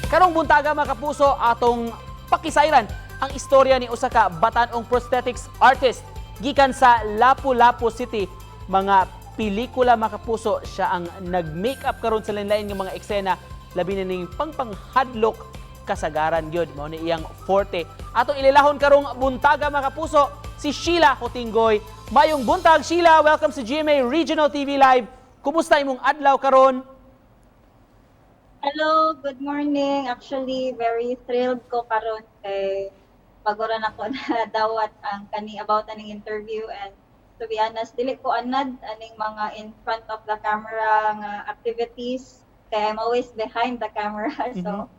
Karong buntaga mga kapuso atong pakisayran ang istorya ni usa ka batan-ong prosthetics artist gikan sa Lapu-Lapu City. Mga pelikula mga kapuso siya ang nag-makeup karon sa lain-lain nga mga eksena labi na ning pangpanghadlok kasagaran gyud mao ni iyang forte. Atong ililahon karong buntaga mga kapuso si Sheila Cotinggoy. Mayong buntag Sheila, welcome sa GMA Regional TV Live. Kumusta imong adlaw karon? Hello, good morning. Actually, very thrilled ko karon kay pagoran ako na dawat ang about aning interview, and to be honest, dili ko anad aning mga in front of the camera nga activities kay I'm always behind the camera. So,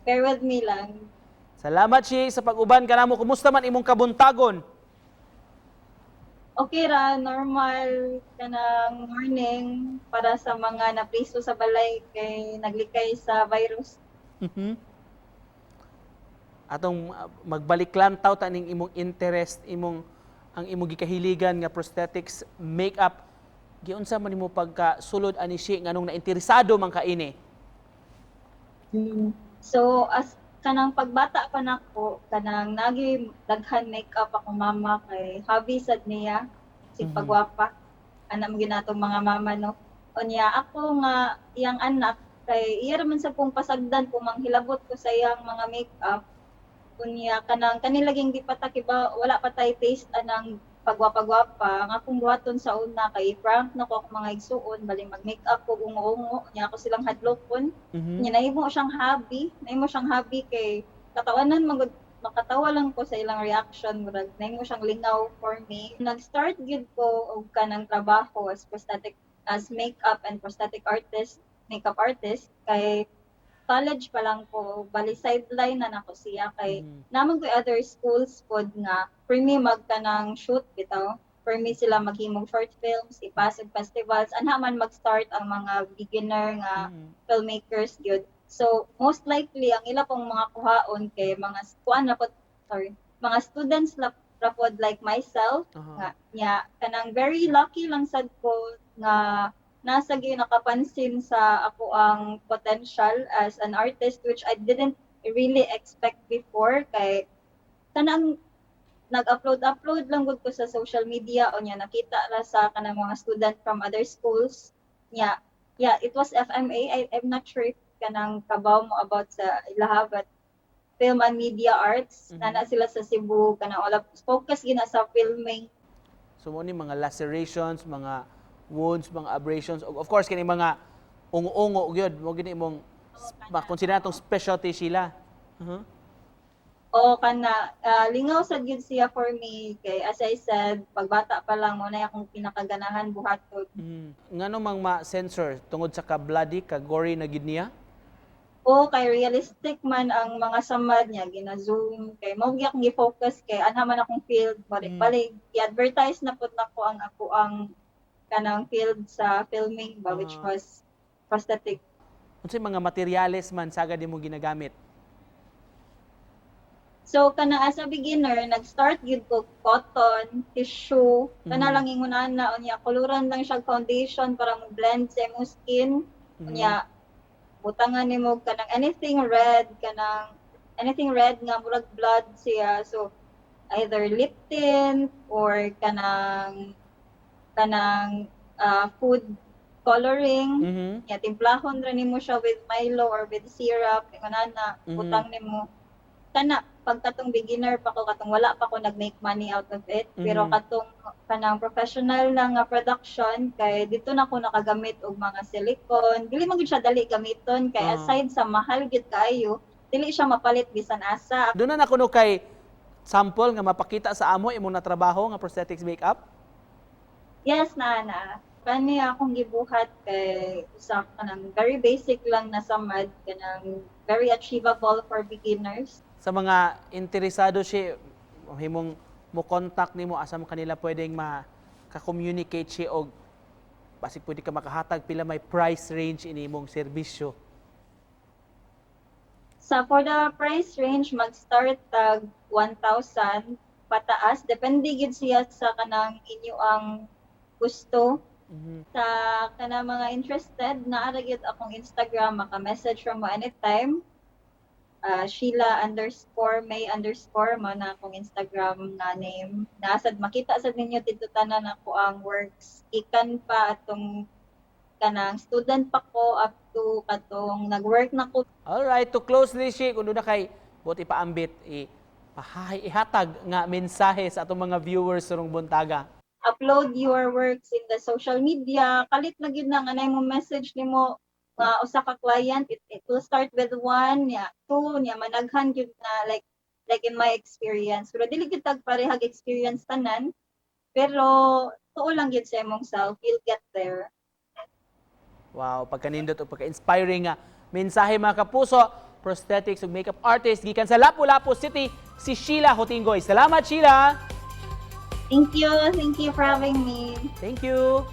bear with me lang. Salamat si sa pag-uban kanamo. Kumusta man imong kabuntagon? Okay ra, normal kanang morning para sa mga napriso sa balay kay naglikay sa virus. Atong magbalik lantaw taning imong interest, ang imong gikahiligan nga prosthetics makeup. Giunsa man nimo pagkasulod ani si nganong nainteresado man kaini? So as kanang pagbata pa nako, kanang nagi daghan makeup ako mama kay hobby sad niya si pagwapa. Ana mo ginatong mga mama no. Unya ako nga iyang anak kay iya man sa kong pasagdan kung manghilabot ko sa iyang mga makeup. Unya kanang kanilaging di pa takiba wala pa tay taste anang pagwapa-gwapa nga akong buhaton sa una kay prank na ko ako mga igsuon bali mag-makeup ko ungo-ungo nya ako silang hadlokon. Nya nahimo siyang hobby kay katawanan makatawa lang ko sa ilang reaction murag nahimo siyang lingaw for me. Nag-start gyud ko og kanang trabaho as makeup and prosthetic artist, makeup artist kay college pa lang ko, bali sideline na nako siya kay namang ko other schools pod nga for me magtanang shoot bitaw. For me sila maghimog short films, ipasag festivals, anha man mag-start ang mga beginner nga filmmakers gyud. So most likely ang ila pong mga kuhaon kay mga mga students ra pod like myself nga nya kanang very lucky lang sad ko nga nasa gyud nakapansin sa ako ang potential as an artist, which I didn't really expect before kay kanang nag-upload lang gud ko sa social media o nya nakita ra sa kanang mga student from other schools nya it was FMA. I'm not sure if kanang kabaw mo about sa ilaha, but film and media arts nana sila sa Cebu kanang all of focus gina sa filming. So mo ni mga lacerations, mga wounds, mga abrasions, of course kini mga ungo-ungo gyud mo gini imong makonsidera tong specialty sila. O kana lingaw sad gyud siya for me kay as I said pagbata pa lang mo na akong pinakaganahan buhaton. Ngano mang ma-sensor tungod sa ka-bloody, ka-gory na gid niya? O kay realistic man ang mga samad niya gina-zoom kay mao gyud akong gi-focus kay anha man akong field balik i-advertise na pud nako ang kanang field sa filming ba which was prosthetic. Unsay mga materyales man sagad mo ginagamit? So kana as a beginner nag-start gyud ko cotton, tissue, kana lang ingon na unya kuluran lang siya foundation para mo blend sa imong skin. Unya butangan nimo kanang anything red nga murag blood siya. So either lip tint or kanang food coloring. Ya timplahon ra nimo siya with Milo or with syrup ingonana butang nimo kana pagkatong beginner pa ko katong wala pa ko nag-make money out of it pero katong kanang professional na nga production kay dito na ko nakagamit og mga silicone dili man gyud siya dali gamiton kay aside sa mahal gyud kaayo dili siya mapalit bisan asa. Doon na nakuno kay sample nga mapakita sa amo imong natrabaho nga prosthetics makeup? Yes na. Kani akong gibuhat kay usa kanang very basic lang na samad kanang very achievable for beginners. Sa mga interesado siya himong mo contact nimo asa mo kanila pwedeng maka-communicate siya og basig pwede ka makahatag pila may price range ini imong serbisyo. For the price range mag-start tag 1,000 pataas depende gid siya sa kanang inyo ang gusto. Sa kanang mga interested naa ra gyud akong Instagram maka-message from mo anytime. Sheila_May_ mo na akong Instagram na name. Nasad makita sad ninyo dito tanan ako ang works. Ikan pa atong kanang student pa ko up to katong nag-work na ko. Alright, to close this shit, kung doon na kay buti paambit, ihatag nga mensahe sa atong mga viewers sa rong buntaga. Upload your works in the social media. Kalit na gyud na anay mo message nimo usa ka client, it will start with one, two, managhan gyud na like in my experience. Pero dili gyud tag parehag experience tanan. Pero tuo lang gyud sa imong self, you'll get there. Wow, pagkanindot o pagka-inspiring nga mensahe mga kapuso, prosthetics ug makeup artist gikan sa Lapu-Lapu City, si Sheila Hotinggoy. Salamat, Sheila! Thank you for having me. Thank you!